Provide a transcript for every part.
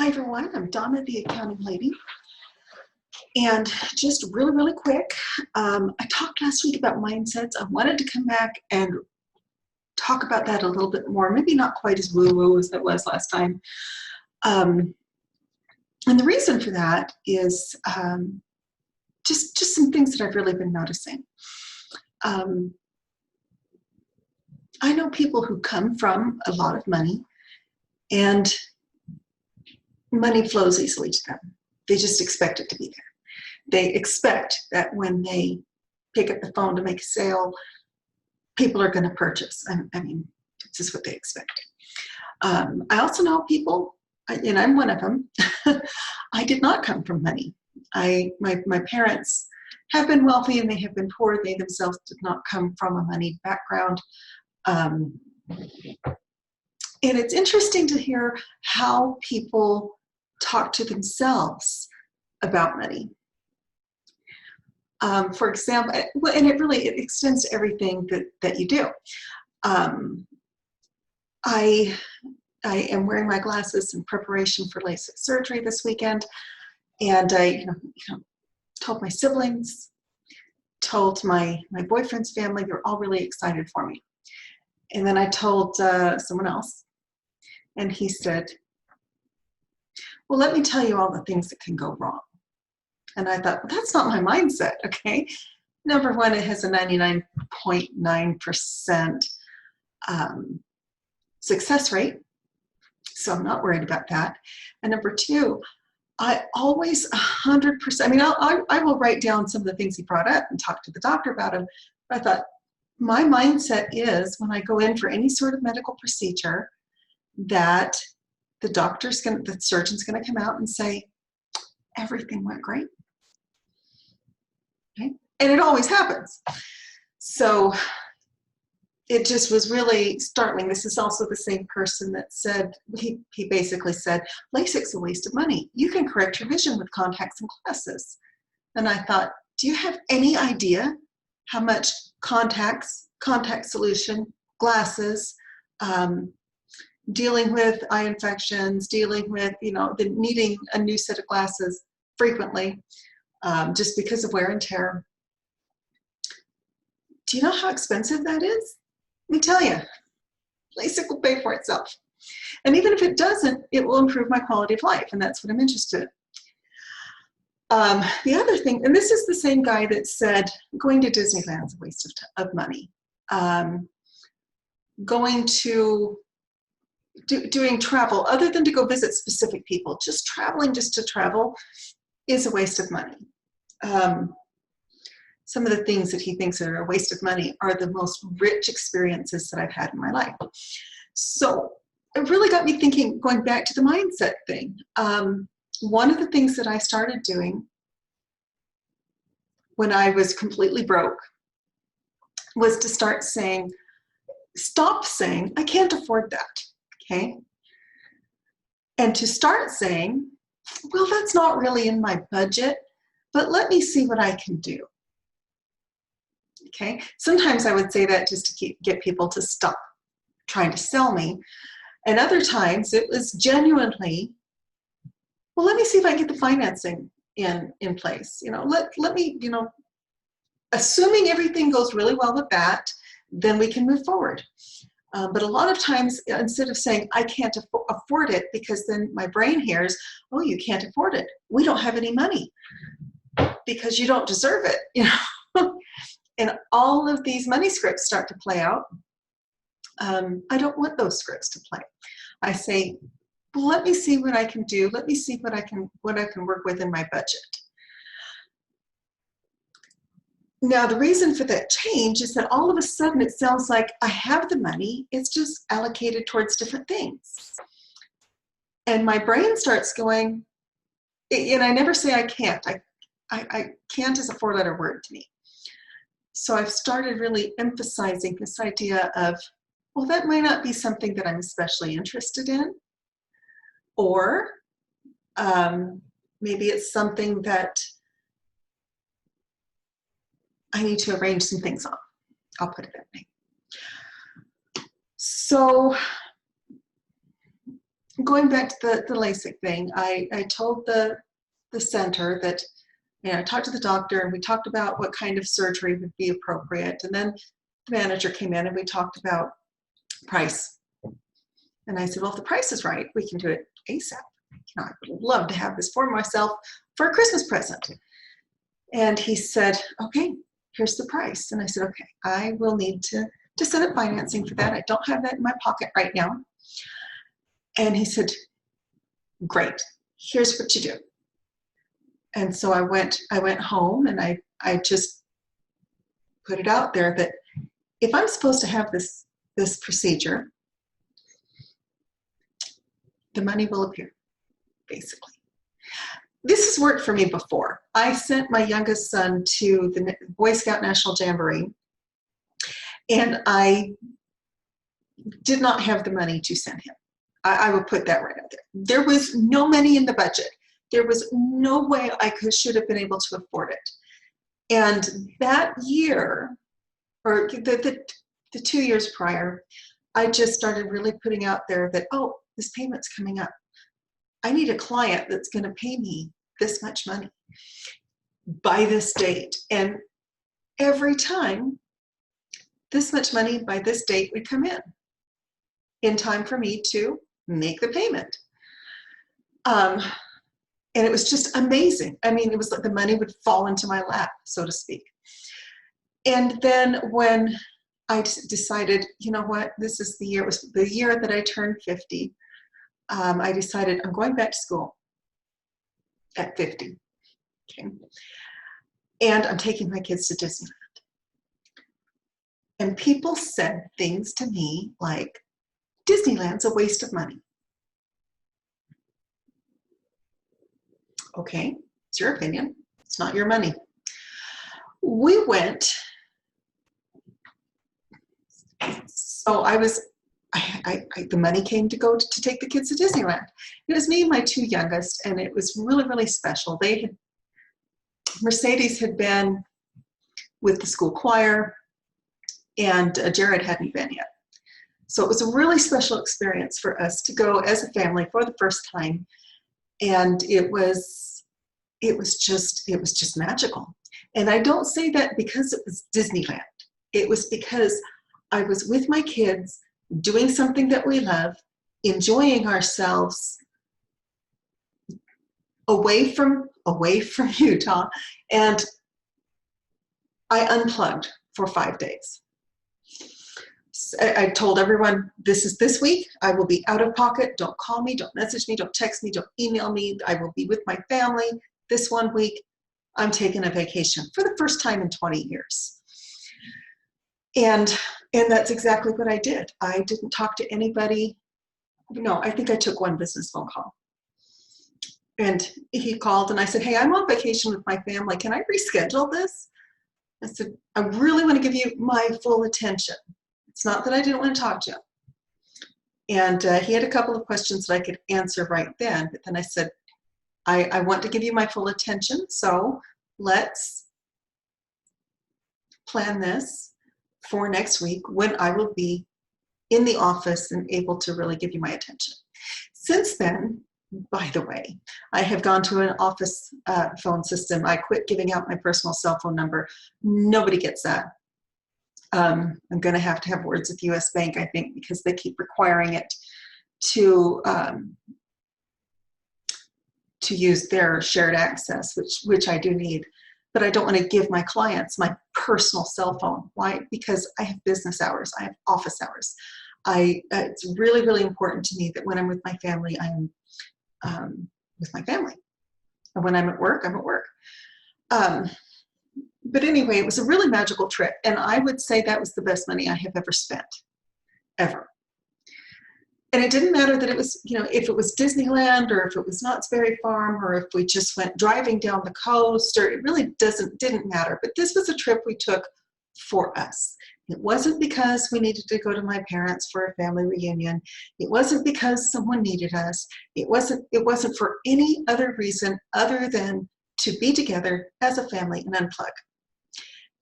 Hi everyone, I'm Donna, the accounting lady. And just really quick, I talked last week about mindsets. I wanted to come back and talk about that a little bit more, maybe not quite as woo-woo as it was last time. And the reason for that is just some things that I've really been noticing. I know people who come from a lot of money and money flows easily to them. They just expect it to be there. They expect that when they pick up the phone to make a sale, people are going to purchase. I mean, it's just what they expect. I also know people, and I'm one of them, I did not come from money. My parents have been wealthy and they have been poor. They themselves did not come from a money background. And it's interesting to hear how people talk to themselves about money. For example, and it extends to everything that you do. I am wearing my glasses in preparation for LASIK surgery this weekend, and I told my siblings, told my boyfriend's family. They're all really excited for me. And then I told someone else, and he said, well, let me tell you all the things that can go wrong. And I thought, well, that's not my mindset, okay? Number one, it has a 99.9% success rate, so I'm not worried about that. And number two, I always 100%, I mean, I will write down some of the things he brought up and talk to the doctor about them. But I thought, my mindset is when I go in for any sort of medical procedure that the surgeon's gonna come out and say, everything went great. Okay? And it always happens. So it just was really startling. This is also the same person that said, he basically said, LASIK's a waste of money. You can correct your vision with contacts and glasses. And I thought, do you have any idea how much contacts, contact solution, glasses, dealing with eye infections, dealing with, needing a new set of glasses frequently, just because of wear and tear. Do you know how expensive that is? Let me tell you, LASIK will pay for itself. And even if it doesn't, it will improve my quality of life, and that's what I'm interested in. The other thing, and this is the same guy that said, going to Disneyland is a waste of money. Going to doing travel, other than to go visit specific people, just traveling just to travel is a waste of money. Some of the things that he thinks are a waste of money are the most rich experiences that I've had in my life. So it really got me thinking, going back to the mindset thing. One of the things that I started doing when I was completely broke was to stop saying, I can't afford that, okay? And to start saying, well, that's not really in my budget, but let me see what I can do. Okay, sometimes I would say that just to get people to stop trying to sell me. And other times it was genuinely, well, let me see if I get the financing in place. Let me, assuming everything goes really well with that, then we can move forward. But a lot of times, instead of saying, I can't afford it, because then my brain hears, oh, you can't afford it. We don't have any money because you don't deserve it, And all of these money scripts start to play out. I don't want those scripts to play. I say, well, let me see what I can do. Let me see what I can work with in my budget. Now, the reason for that change is that all of a sudden it sounds like I have the money. It's just allocated towards different things. And my brain starts going, and I never say I can't. I can't is a four-letter word to me. So I've started really emphasizing this idea of, well, that might not be something that I'm especially interested in, or maybe it's something that I need to arrange some things on. I'll put it that way. So going back to the LASIK thing, I told the center that, I talked to the doctor and we talked about what kind of surgery would be appropriate. And then the manager came in and we talked about price. And I said, well, if the price is right, we can do it ASAP. I would love to have this for myself for a Christmas present. And he said, okay, here's the price. And I said, okay, I will need to set up financing for that. I don't have that in my pocket right now. And he said, great, here's what you do. And so I went home and I just put it out there that if I'm supposed to have this procedure, the money will appear, basically. This has worked for me before. I sent my youngest son to the Boy Scout National Jamboree, and I did not have the money to send him. I will put that right out there. There was no money in the budget. There was no way I should have been able to afford it. And that year, or the 2 years prior, I just started really putting out there that, oh, this payment's coming up. I need a client that's going to pay me this much money by this date. And every time, this much money by this date would come in time for me to make the payment. And it was just amazing. I mean, it was like the money would fall into my lap, so to speak. And then when I decided, you know what, this is the year, it was the year that I turned 50. I decided I'm going back to school at 50. Okay. And I'm taking my kids to Disneyland. And people said things to me like, Disneyland's a waste of money. Okay, it's your opinion. It's not your money. We went, so the money came to go to take the kids to Disneyland. It was me and my two youngest, and it was really, really special. Mercedes had been with the school choir, and Jared hadn't been yet. So it was a really special experience for us to go as a family for the first time. And it was just magical. And I don't say that because it was Disneyland. It was because I was with my kids, doing something that we love, enjoying ourselves away from Utah, and I unplugged for 5 days. I told everyone, this is this week. I will be out of pocket. Don't call me, don't message me, don't text me, don't email me. I will be with my family this 1 week. I'm taking a vacation for the first time in 20 years. And that's exactly what I did. I didn't talk to anybody. No, I think I took one business phone call. And he called and I said, hey, I'm on vacation with my family. Can I reschedule this? I said, I really want to give you my full attention. It's not that I didn't want to talk to him. And he had a couple of questions that I could answer right then. But then I said, I want to give you my full attention. So let's plan this for next week when I will be in the office and able to really give you my attention. Since then, by the way, I have gone to an office phone system. I quit giving out my personal cell phone number. Nobody gets that. I'm going to have words with US Bank, I think, because they keep requiring it to use their shared access, which I do need. But I don't want to give my clients my personal cell phone. Why? Because I have business hours. I have office hours. It's really, really important to me that when I'm with my family, I'm with my family. And when I'm at work, I'm at work. But anyway, it was a really magical trip. And I would say that was the best money I have ever spent, ever. And it didn't matter that it was, if it was Disneyland or if it was Knott's Berry Farm or if we just went driving down the coast, or it really didn't matter. But this was a trip we took for us. It wasn't because we needed to go to my parents for a family reunion. It wasn't because someone needed us. It wasn't for any other reason other than to be together as a family and unplug.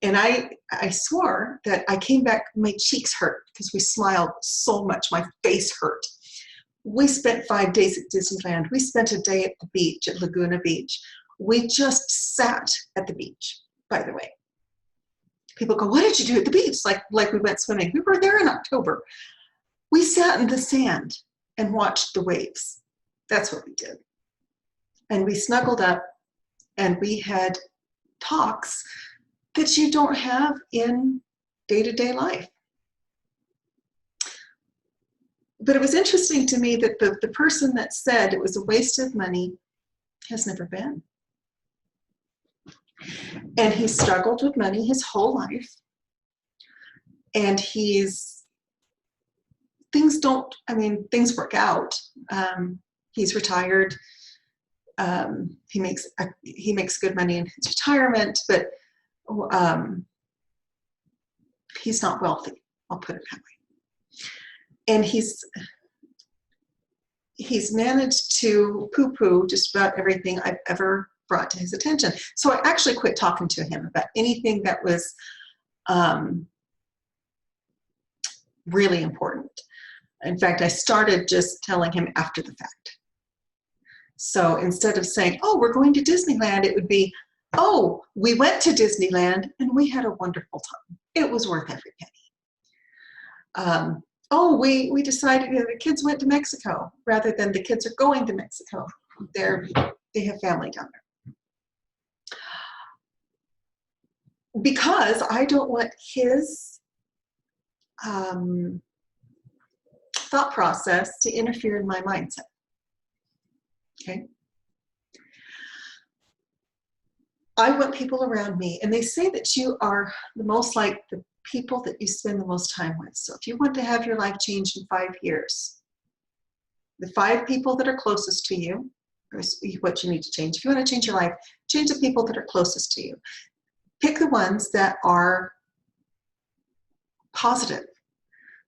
And I swore that I came back, my cheeks hurt because we smiled so much, my face hurt. We spent 5 days at Disneyland. We spent a day at the beach, at Laguna Beach. We just sat at the beach, by the way. People go, what did you do at the beach? Like we went swimming. We were there in October. We sat in the sand and watched the waves. That's what we did. And we snuggled up and we had talks that you don't have in day-to-day life. But it was interesting to me that the person that said it was a waste of money has never been. And he struggled with money his whole life. And things work out. He's retired. He makes good money in his retirement, but he's not wealthy, I'll put it that way. And he's managed to poo-poo just about everything I've ever brought to his attention. So I actually quit talking to him about anything that was really important. In fact, I started just telling him after the fact. So instead of saying, oh, we're going to Disneyland, it would be, oh, we went to Disneyland and we had a wonderful time. It was worth every penny. Oh, we decided, the kids went to Mexico, rather than the kids are going to Mexico. They have family down there. Because I don't want his thought process to interfere in my mindset. Okay? I want people around me, and they say that you are the most like the people that you spend the most time with. So if you want to have your life change in 5 years, the 5 people that are closest to you is what you need to change. If you want to change your life, change the people that are closest to you. Pick the ones that are positive,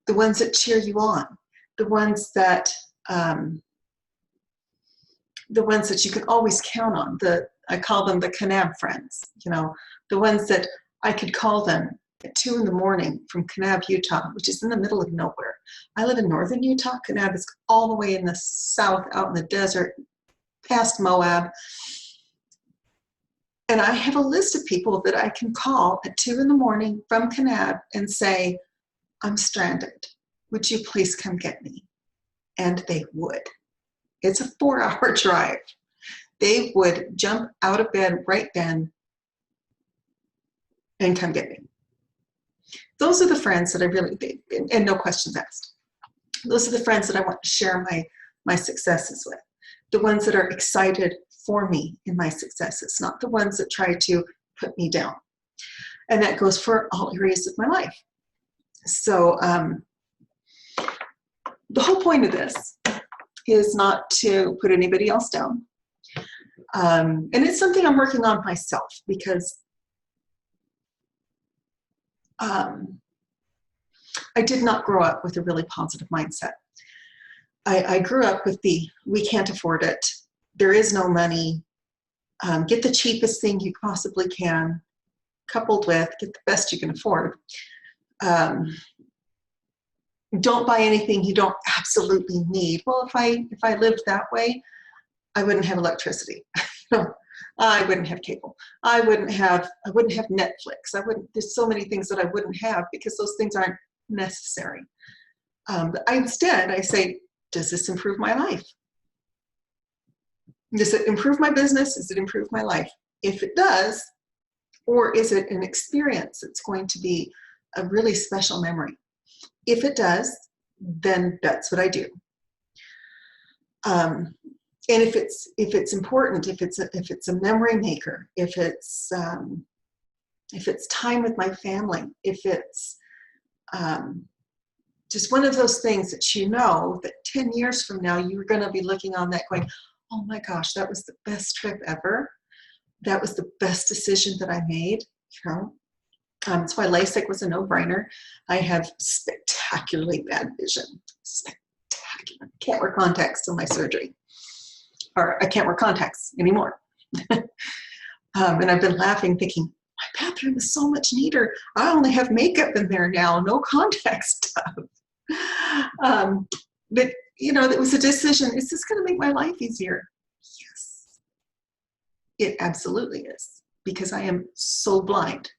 the ones that cheer you on, the ones that you can always count on. I call them the Kanab friends, the ones that I could call them at 2 in the morning from Kanab, Utah, which is in the middle of nowhere. I live in northern Utah. Kanab is all the way in the south, out in the desert, past Moab. And I have a list of people that I can call at 2 in the morning from Kanab and say, I'm stranded. Would you please come get me? And they would. It's a 4-hour drive. They would jump out of bed right then and come get me. Those are the friends that I really, and no questions asked. Those are the friends that I want to share my successes with. The ones that are excited for me in my successes, not the ones that try to put me down. And that goes for all areas of my life. So the whole point of this is not to put anybody else down. And it's something I'm working on myself, because I did not grow up with a really positive mindset. I grew up with we can't afford it. There is no money. Get the cheapest thing you possibly can, coupled with get the best you can afford. Don't buy anything you don't absolutely need. Well, if I lived that way, I wouldn't have electricity. I wouldn't have cable. I wouldn't have Netflix. There's so many things that I wouldn't have because those things aren't necessary. But instead, I say, does this improve my life? Does it improve my business? Does it improve my life? If it does, or is it an experience that's going to be a really special memory? If it does, then that's what I do. And if it's important, if it's a memory maker, if it's time with my family, if it's just one of those things that that 10 years from now you're going to be looking on that going, oh my gosh, that was the best trip ever. That was the best decision that I made. That's why LASIK was a no-brainer. I have spectacularly bad vision. Spectacular. Can't wear contacts till my surgery. Or I can't wear contacts anymore. And I've been laughing thinking, my bathroom is so much neater. I only have makeup in there now, no contact stuff. But it was a decision. Is this going to make my life easier? Yes, it absolutely is, because I am so blind.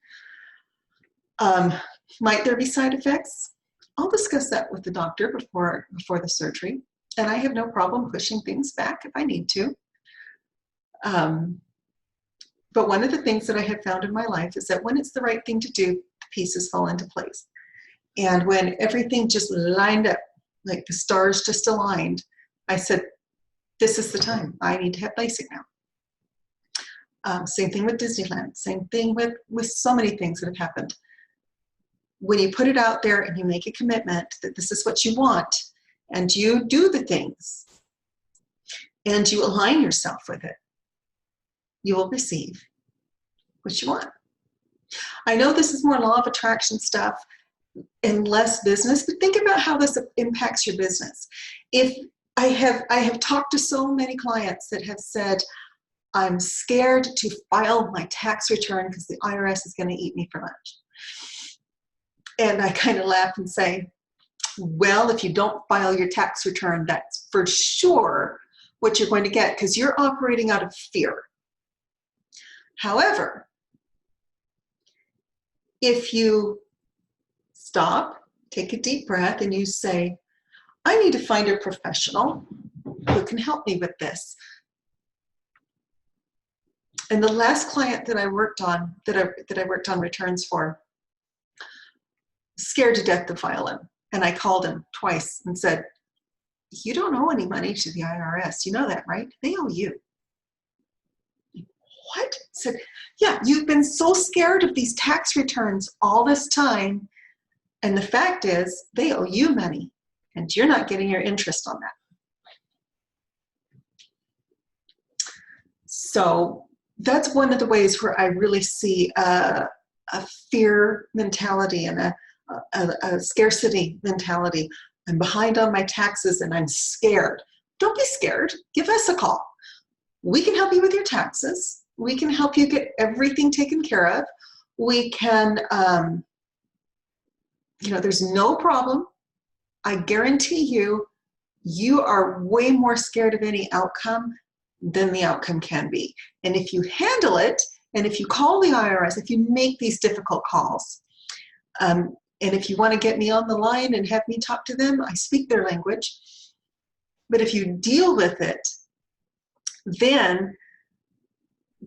Might there be side effects? I'll discuss that with the doctor before the surgery, and I have no problem pushing things back if I need to. But one of the things that I have found in my life is that when it's the right thing to do, the pieces fall into place. And when everything just lined up, like the stars just aligned, I said, this is the time. I need to have LASIK now. Same thing with Disneyland. Same thing with so many things that have happened. When you put it out there and you make a commitment that this is what you want, and you do the things, and you align yourself with it, you will receive what you want. I know this is more law of attraction stuff and less business, but think about how this impacts your business. If I have talked to so many clients that have said, I'm scared to file my tax return because the IRS is going to eat me for lunch. And I kind of laugh and say, well, if you don't file your tax return, that's for sure what you're going to get, because you're operating out of fear. However, if you stop, take a deep breath, and you say, I need to find a professional who can help me with this. And the last client that I worked on, that I worked on returns for, scared to death to file him. And I called him twice and said, you don't owe any money to the IRS. You know that, right? They owe you. What? Said, yeah, you've been so scared of these tax returns all this time. And the fact is, they owe you money, and you're not getting your interest on that. So that's one of the ways where I really see a fear mentality and a scarcity mentality. I'm behind on my taxes and I'm scared. Don't be scared. Give us a call. We can help you with your taxes. We can help you get everything taken care of. We can, there's no problem. I guarantee you, you are way more scared of any outcome than the outcome can be. And if you handle it, and if you call the IRS, if you make these difficult calls, and if you want to get me on the line and have me talk to them, I speak their language. But if you deal with it, then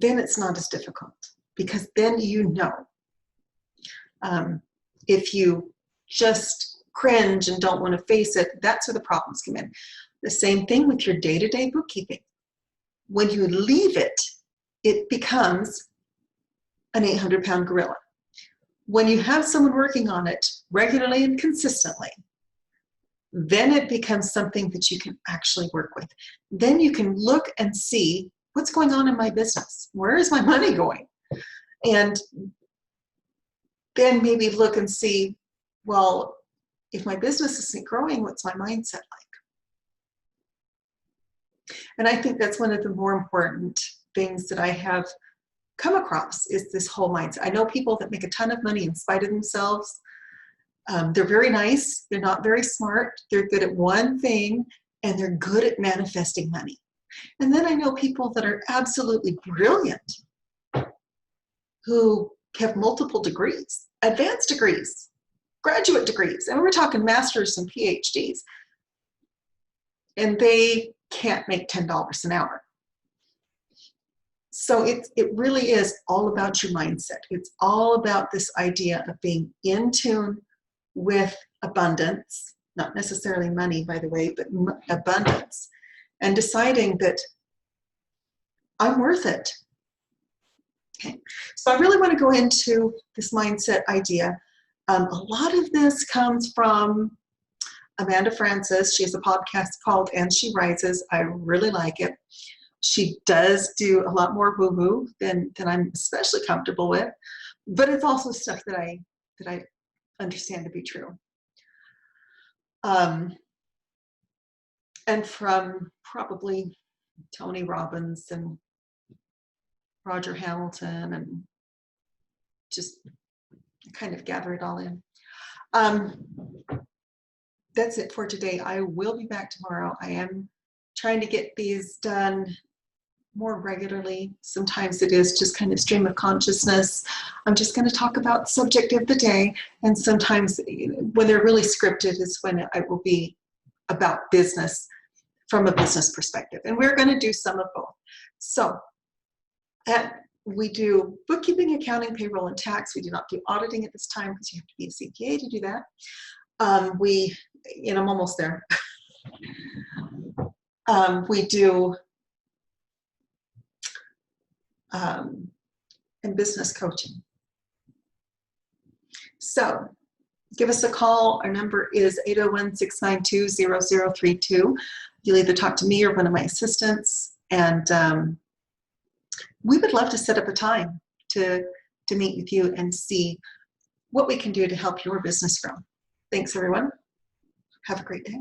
it's not as difficult, because then you know. If you just cringe and don't want to face it, that's where the problems come in. The same thing with your day-to-day bookkeeping. When you leave it, it becomes an 800-pound gorilla. When you have someone working on it regularly and consistently, then it becomes something that you can actually work with. Then you can look and see what's going on in my business. Where is my money going? And then maybe look and see, well, if my business isn't growing, what's my mindset like? And I think that's one of the more important things that I have come across, is this whole mindset. I know people that make a ton of money in spite of themselves. They're very nice. They're not very smart. They're good at one thing, and they're good at manifesting money. And then I know people that are absolutely brilliant, who have multiple degrees, advanced degrees, graduate degrees, and we're talking masters and PhDs, and they can't make $10 an hour. So it really is all about your mindset. It's all about this idea of being in tune with abundance, not necessarily money, by the way, but abundance, and deciding that I'm worth it. Okay, so I really want to go into this mindset idea. A lot of this comes from Amanda Frances. She has a podcast called And She Rises. I really like it. She does do a lot more woo-woo than I'm especially comfortable with, but it's also stuff that I understand to be true. And from probably Tony Robbins and Roger Hamilton, and just kind of gather it all in. that's it for today. I will be back tomorrow. I am trying to get these done more regularly. Sometimes it is just kind of stream of consciousness. I'm just going to talk about subject of the day. And sometimes when they're really scripted is when I will be about business from a business perspective. And we're going to do some of both. So we do bookkeeping, accounting, payroll, and tax. We do not do auditing at this time because you have to be a CPA to do that. I'm almost there. We do and business coaching. So give us a call. Our number is 801-692-0032. You'll either talk to me or one of my assistants, and we would love to set up a time to meet with you and see what we can do to help your business grow. Thanks, everyone. Have a great day.